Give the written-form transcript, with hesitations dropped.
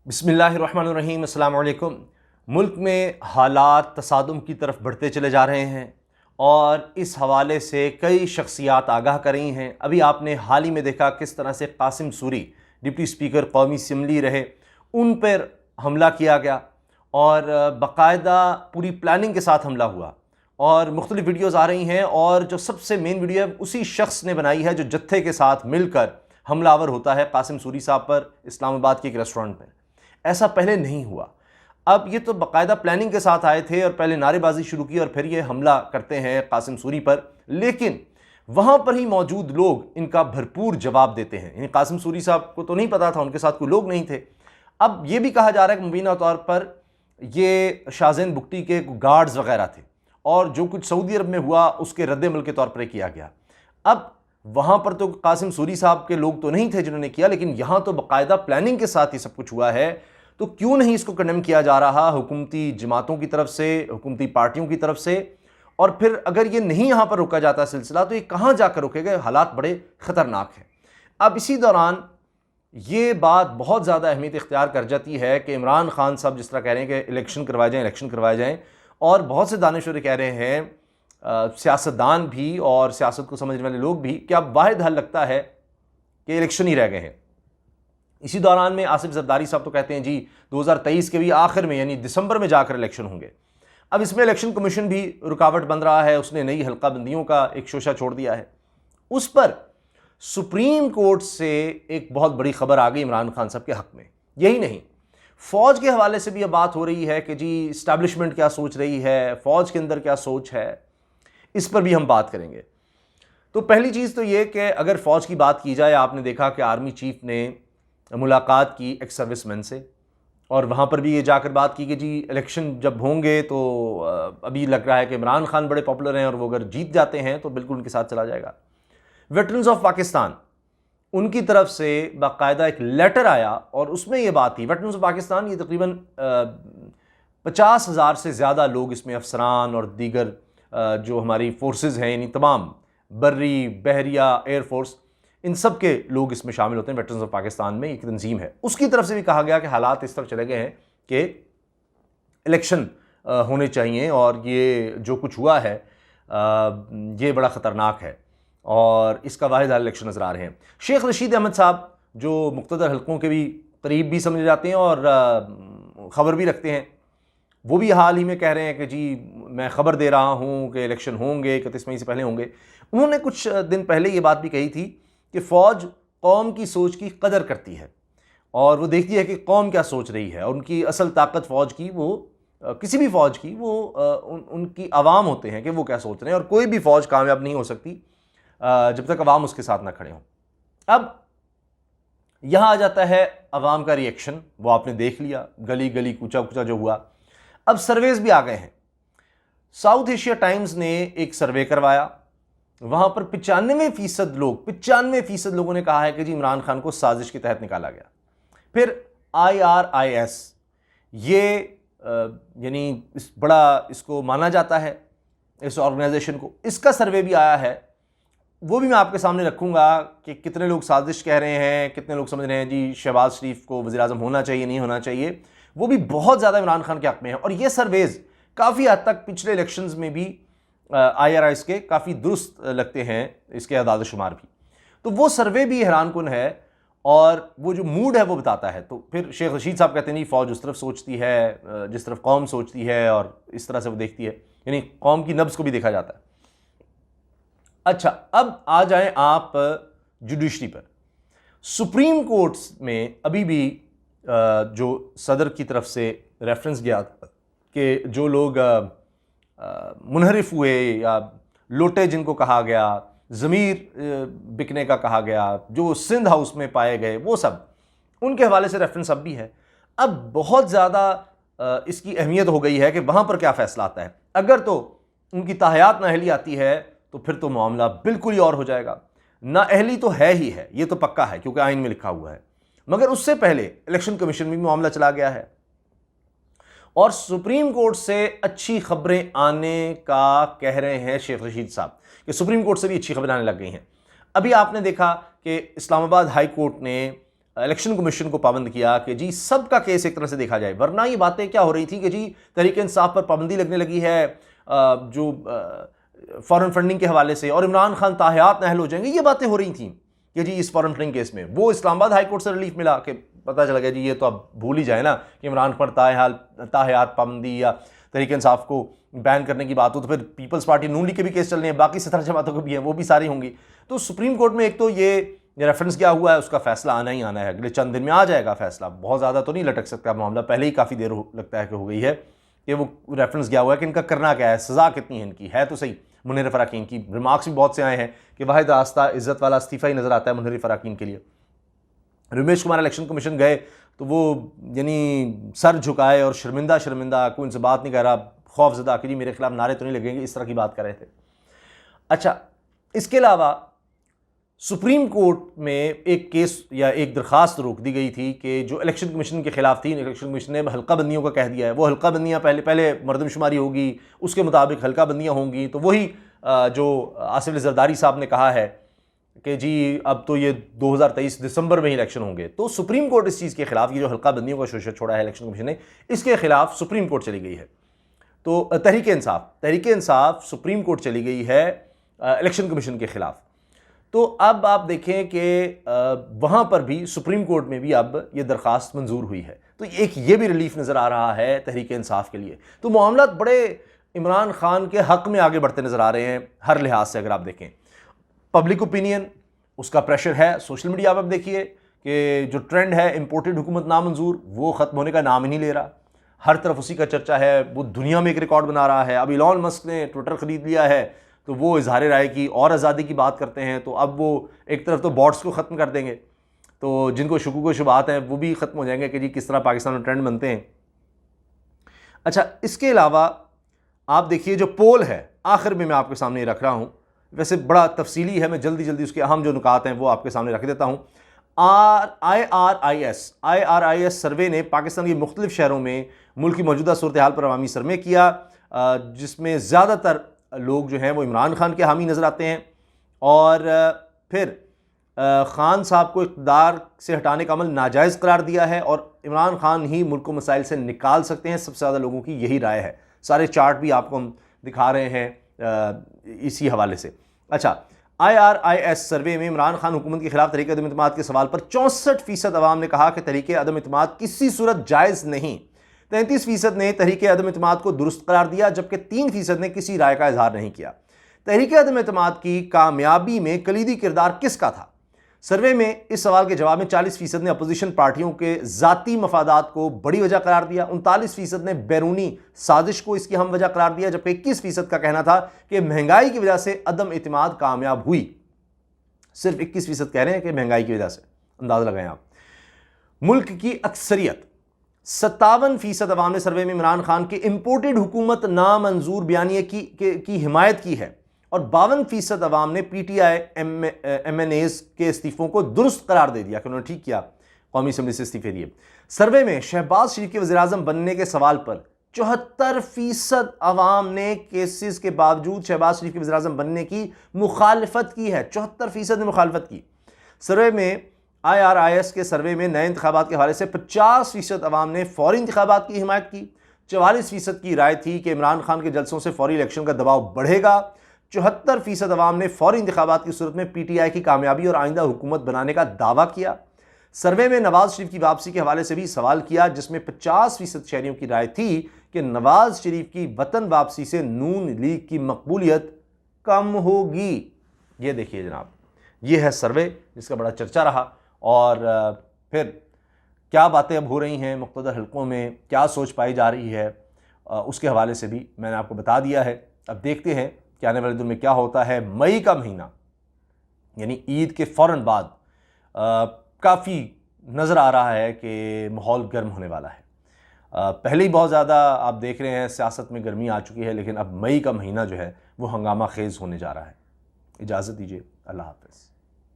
बिस्मिल्लाहिर्रहमानिर्रहीम। अस्सलाम वालेकुम। मुल्क में हालात तसादुम की तरफ बढ़ते चले जा रहे हैं और इस हवाले से कई शख्सियात आगाह कर रही हैं। अभी आपने हाल ही में देखा किस तरह से कासिम सूरी डिप्टी स्पीकर कौमी असम्बली रहे, उन पर हमला किया गया और बाकायदा पूरी प्लानिंग के साथ हमला हुआ और मुख्तलिफ वीडियोज़ आ रही हैं। और जो सबसे मेन वीडियो है उसी शख्स ने बनाई है जो जत्थे के साथ मिलकर हमलावर होता है कासिम सूरी साहब पर इस्लामाबाद के एक रेस्टोरेंट में। ऐसा पहले नहीं हुआ। अब ये तो बाकायदा प्लानिंग के साथ आए थे और पहले नारेबाजी शुरू की और फिर ये हमला करते हैं कासिम सूरी पर, लेकिन वहाँ पर ही मौजूद लोग इनका भरपूर जवाब देते हैं। यानी कासिम सूरी साहब को तो नहीं पता था, उनके साथ कोई लोग नहीं थे। अब ये भी कहा जा रहा है कि मुबीना तौर पर ये शाहज़ैन बुगटी के गार्ड्स वगैरह थे और जो कुछ सऊदी अरब में हुआ उसके रद्द-ए-अमल के तौर पर किया गया। अब वहाँ पर तो कासिम सूरी साहब के लोग तो नहीं थे जिन्होंने किया, लेकिन यहाँ तो बाकायदा प्लानिंग के साथ ही सब कुछ हुआ है। तो क्यों नहीं इसको कंडेम किया जा रहा हुकूमती जमातों की तरफ से, हुकूमती पार्टियों की तरफ से? और फिर अगर ये नहीं यहाँ पर रोका जाता सिलसिला तो ये कहाँ जाकर रुकेगा? हालात बड़े ख़तरनाक हैं। अब इसी दौरान ये बात बहुत ज़्यादा अहमियत इख्तियार कर जाती है कि इमरान खान साहब जिस तरह कह रहे हैं कि इलेक्शन करवाए जाएँ, और बहुत से दानिशवर कह रहे हैं, सियासतदान भी और सियासत को समझने वाले लोग भी, कि अब वाहिद हल लगता है कि इलेक्शन ही रह गए हैं। इसी दौरान में आसिफ ज़रदारी साहब तो कहते हैं जी 2023 के भी आखिर में यानी दिसंबर में जाकर इलेक्शन होंगे। अब इसमें इलेक्शन कमीशन भी रुकावट बन रहा है, उसने नई हल्का बंदियों का एक शोशा छोड़ दिया है। उस पर सुप्रीम कोर्ट से एक बहुत बड़ी खबर आ गई इमरान खान साहब के हक़ में। यही नहीं, फ़ौज के हवाले से भी अब बात हो रही है कि जी इस्टेब्लिशमेंट क्या सोच रही है, फ़ौज के अंदर क्या सोच है, इस पर भी हम बात करेंगे। तो पहली चीज़ तो ये कि अगर फ़ौज की बात की जाए, आपने देखा कि आर्मी चीफ़ ने मुलाकात की एक्स सर्विसमैन से और वहाँ पर भी ये जाकर बात की कि जी इलेक्शन जब होंगे तो अभी लग रहा है कि इमरान खान बड़े पॉपुलर हैं और वो अगर जीत जाते हैं तो बिल्कुल उनके साथ चला जाएगा। वेटरन्स ऑफ पाकिस्तान, उनकी तरफ से बाकायदा एक लेटर आया और उसमें ये बात थी, वेटरन्स ऑफ पाकिस्तान ये तकरीबन 50,000 से ज़्यादा लोग इसमें अफसरान और दीगर जो हमारी फोर्सेस हैं, यानी तमाम बर्री, बहरिया, एयरफोर्स, इन सब के लोग इसमें शामिल होते हैं। वेटरन्स ऑफ पाकिस्तान में एक तंजीम है, उसकी तरफ से भी कहा गया कि हालात इस तरफ चले गए हैं कि इलेक्शन होने चाहिए और ये जो कुछ हुआ है ये बड़ा ख़तरनाक है और इसका वाहिद हल इलेक्शन नज़र आ रहे हैं। शेख रशीद अहमद साहब जो मुख्तदर हल्कों के भी करीब भी समझे जाते हैं और ख़बर भी रखते हैं, वो भी हाल ही में कह रहे हैं कि जी मैं ख़बर दे रहा हूँ कि इलेक्शन होंगे, 31 मई से पहले होंगे। उन्होंने कुछ दिन पहले ये बात भी कही थी कि फ़ौज कौम की सोच की कदर करती है और वो देखती है कि कौम क्या सोच रही है, और उनकी असल ताकत फ़ौज की, वो किसी भी फ़ौज की, वो उनकी अवाम होते हैं कि वो क्या सोच रहे हैं। और कोई भी फ़ौज कामयाब नहीं हो सकती जब तक अवाम उसके साथ ना खड़े हों। अब यहाँ आ जाता है अवाम का रिएक्शन, वो आपने देख लिया, गली गली कूचा कूचा जो हुआ। अब सर्वेज़ भी आ गए हैं। साउथ एशिया टाइम्स ने एक सर्वे करवाया, वहाँ पर 95% लोगों ने कहा है कि जी इमरान खान को साजिश के तहत निकाला गया। फिर IRIS, ये यानी बड़ा इसको माना जाता है इस ऑर्गेनाइजेशन को, इसका सर्वे भी आया है। वो भी मैं आपके सामने रखूँगा कि कितने लोग साजिश कह रहे हैं, कितने लोग समझ रहे हैं जी शहबाज शरीफ को वज़ीर आज़म होना चाहिए, नहीं होना चाहिए। वो भी बहुत ज़्यादा इमरान खान के हक़ में है और ये सर्वेज़ काफ़ी हद तक पिछले इलेक्शंस में भी IRIS के काफ़ी दुरुस्त लगते हैं, इसके अदाद शुमार भी। तो वो सर्वे भी हैरानकुन है और वो जो मूड है वो बताता है। तो फिर शेख रशीद साहब कहते हैं नहीं, फ़ौज उस तरफ सोचती है जिस तरफ कौम सोचती है और इस तरह से वो देखती है, यानी कौम की नब्ज़ को भी देखा जाता है। अच्छा, अब आ जाएं आप जुडिशरी पर। सुप्रीम कोर्ट में अभी भी जो सदर की तरफ से रेफरेंस गया कि जो लोग मुनहरिफ हुए या लोटे जिनको कहा गया, ज़मीर बिकने का कहा गया, जो सिंध हाउस में पाए गए, वो सब उनके हवाले से रेफरेंस अब भी है। अब बहुत ज़्यादा इसकी अहमियत हो गई है कि वहाँ पर क्या फ़ैसला आता है। अगर तो उनकी ताहयात नाअहली आती है तो फिर तो मामला बिल्कुल ही और हो जाएगा। नाअहली तो है ही है, ये तो पक्का है क्योंकि आइन में लिखा हुआ है, मगर उससे पहले इलेक्शन कमीशन में भी मामला चला गया है और सुप्रीम कोर्ट से अच्छी खबरें आने का कह रहे हैं शेख रशीद साहब कि सुप्रीम कोर्ट से भी अच्छी खबरें आने लग गई हैं। अभी आपने देखा कि इस्लामाबाद हाई कोर्ट ने الیکشن کمیشن کو پابند کیا کہ جی سب کا کیس ایک طرح سے دیکھا جائے، ورنہ یہ باتیں کیا ہو رہی تھی کہ جی تحریک انصاف پر پابندی لگنے لگی ہے جو فارن فنڈنگ کے حوالے سے، اور عمران خان تاحیات نااہل ہو جائیں گے، یہ باتیں ہو رہی تھیں کہ جی اس فارن فنڈنگ کیس میں وہ اسلام آباد ہائی کورٹ سے ریلیف ملا کہ پتہ چلا گیا جی یہ تو اب بھول ہی جائے نا کہ عمران پر تاحیات پابندی یا تحریک انصاف کو بین کرنے کی بات ہو تو پھر پیپلز پارٹی نون لیگ کے بھی کیس چل رہے ہیں، باقی 17 جماعتوں کے بھی ہیں، وہ بھی ساری ہوں گی۔ تو سپریم کورٹ میں ایک تو یہ ریفرنس کیا ہوا ہے، اس کا فیصلہ آنا ہی آنا ہے، اگلے چند دن میں آ جائے گا فیصلہ، بہت زیادہ تو نہیں لٹک سکتا معاملہ، پہلے ہی کافی دیر لگتا ہے کہ ہو گئی ہے کہ وہ ریفرنس کیا ہوا ہے کہ ان کا کرنا کیا ہے، سزا کتنی ہے ان کی، ہے تو صحیح۔ منیر فراقین کی ریمارکس بھی بہت سے آئے ہیں کہ واحد راستہ عزت والا استعفیٰ ہی نظر آتا ہے منیر فراقین کے لیے۔ رمیش کمار الیکشن کمیشن گئے تو وہ یعنی سر جھکائے اور شرمندہ کوئی ان سے بات نہیں کہہ رہا، خوف زدہ کہ جی میرے خلاف نعرے تو نہیں لگیں گے، اس طرح کی بات کر رہے تھے۔ اچھا، اس کے علاوہ سپریم کورٹ میں ایک کیس یا ایک درخواست روک دی گئی تھی کہ جو الیکشن کمیشن کے خلاف تھی، الیکشن کمیشن نے حلقہ بندیوں کا کہہ دیا ہے، وہ حلقہ بندیاں پہلے مردم شماری ہوگی، اس کے مطابق حلقہ بندیاں ہوں گی، تو وہی جو آصف علی زرداری صاحب نے کہا ہے کہ جی اب تو یہ 2023 دسمبر میں ہی الیکشن ہوں گے، تو سپریم کورٹ اس چیز کے خلاف، یہ جو حلقہ بندیوں کا شوشہ چھوڑا ہے الیکشن کمیشن نے، اس کے خلاف سپریم کورٹ چلی گئی ہے۔ تو تحریک انصاف سپریم کورٹ چلی گئی ہے الیکشن کمیشن کے خلاف۔ تو اب آپ دیکھیں کہ وہاں پر بھی سپریم کورٹ میں بھی اب یہ درخواست منظور ہوئی ہے، تو ایک یہ بھی ریلیف نظر آ رہا ہے تحریک انصاف کے لیے۔ تو معاملات بڑے عمران خان کے حق میں آگے بڑھتے نظر آ رہے ہیں ہر لحاظ سے۔ اگر آپ دیکھیں پبلک اوپینین، اس کا پریشر ہے، سوشل میڈیا پہ آپ دیکھیے کہ جو ٹرینڈ ہے امپورٹڈ حکومت نامنظور، وہ ختم ہونے کا نام ہی نہیں لے رہا، ہر طرف اسی کا چرچا ہے، وہ دنیا میں ایک ریکارڈ بنا رہا ہے۔ اب ایلون مسک نے ٹویٹر خرید لیا ہے تو وہ اظہار رائے کی اور آزادی کی بات کرتے ہیں، تو اب وہ ایک طرف تو باٹس کو ختم کر دیں گے، تو جن کو شکوک و شبہات ہیں وہ بھی ختم ہو جائیں گے کہ جی کس طرح پاکستان میں ٹرینڈ بنتے ہیں۔ اچھا، اس کے علاوہ آپ دیکھیے جو پول ہے، آخر میں آپ کے سامنے رکھ رہا ہوں، ویسے بڑا تفصیلی ہے، میں جلدی اس کے اہم جو نکات ہیں وہ آپ کے سامنے رکھ دیتا ہوں۔ IRIS سروے نے پاکستان کے مختلف شہروں میں ملک کی موجودہ صورتحال پر عوامی سرمے کیا، جس میں زیادہ تر لوگ جو ہیں وہ عمران خان کے حامی نظر آتے ہیں، اور پھر خان صاحب کو اقتدار سے ہٹانے کا عمل ناجائز قرار دیا ہے، اور عمران خان ہی ملک کو مسائل سے نکال سکتے ہیں، سب سے زیادہ لوگوں کی یہی رائے ہے۔ سارے چارٹ بھی آپ کو ہم دکھا رہے ہیں اسی حوالے سے۔ اچھا، IRIS سروے میں عمران خان حکومت کے خلاف تحریک عدم اعتماد کے سوال پر 64% عوام نے کہا کہ تحریک عدم اعتماد کسی صورت جائز نہیں، 33% نے تحریک عدم اعتماد کو درست قرار دیا، جبکہ 3% نے کسی رائے کا اظہار نہیں کیا۔ تحریک عدم اعتماد کی کامیابی میں کلیدی کردار کس کا تھا؟ سروے میں اس سوال کے جواب میں 40% نے اپوزیشن پارٹیوں کے ذاتی مفادات کو بڑی وجہ قرار دیا، 39% نے بیرونی سازش کو اس کی اہم وجہ قرار دیا، جبکہ 21% کا کہنا تھا کہ مہنگائی کی وجہ سے عدم اعتماد کامیاب ہوئی۔ صرف 21% کہہ رہے ہیں کہ مہنگائی کی وجہ سے، اندازہ لگائیں آپ۔ ملک کی اکثریت 57% عوام نے سروے میں عمران خان کے امپورٹڈ حکومت نامنظور بیانیے کی حمایت کی ہے، اور 52% عوام نے PTI MNAs کے استعفوں کو درست قرار دے دیا کہ انہوں نے ٹھیک کیا، قومی اسمبلی سے استعفے دیے۔ سروے میں شہباز شریف کے وزیراعظم بننے کے سوال پر 74% عوام نے کیسز کے باوجود شہباز شریف کے وزیراعظم بننے کی مخالفت کی ہے، 74% نے مخالفت کی۔ سروے میں IRIS کے سروے میں نئے انتخابات کے حوالے سے 50% عوام نے فوری انتخابات کی حمایت کی، 44% کی رائے تھی کہ عمران خان کے جلسوں سے فوری الیکشن کا دباؤ بڑھے گا، 74% عوام نے فوری انتخابات کی صورت میں PTI کی کامیابی اور آئندہ حکومت بنانے کا دعویٰ کیا۔ سروے میں نواز شریف کی واپسی کے حوالے سے بھی سوال کیا، جس میں 50% شہریوں کی رائے تھی کہ نواز شریف کی وطن واپسی سے نون لیگ کی مقبولیت کم ہوگی۔ یہ دیکھیے جناب، یہ ہے سروے جس کا بڑا چرچا رہا، اور پھر کیا باتیں اب ہو رہی ہیں مقتدر حلقوں میں، کیا سوچ پائی جا رہی ہے، اس کے حوالے سے بھی میں نے آپ کو بتا دیا ہے۔ اب دیکھتے ہیں کہ آنے والے دن میں کیا ہوتا ہے۔ مئی کا مہینہ یعنی عید کے فوراً بعد کافی نظر آ رہا ہے کہ ماحول گرم ہونے والا ہے۔ پہلے ہی بہت زیادہ آپ دیکھ رہے ہیں سیاست میں گرمی آ چکی ہے، لیکن اب مئی کا مہینہ جو ہے وہ ہنگامہ خیز ہونے جا رہا ہے۔ اجازت دیجیے، اللہ حافظ۔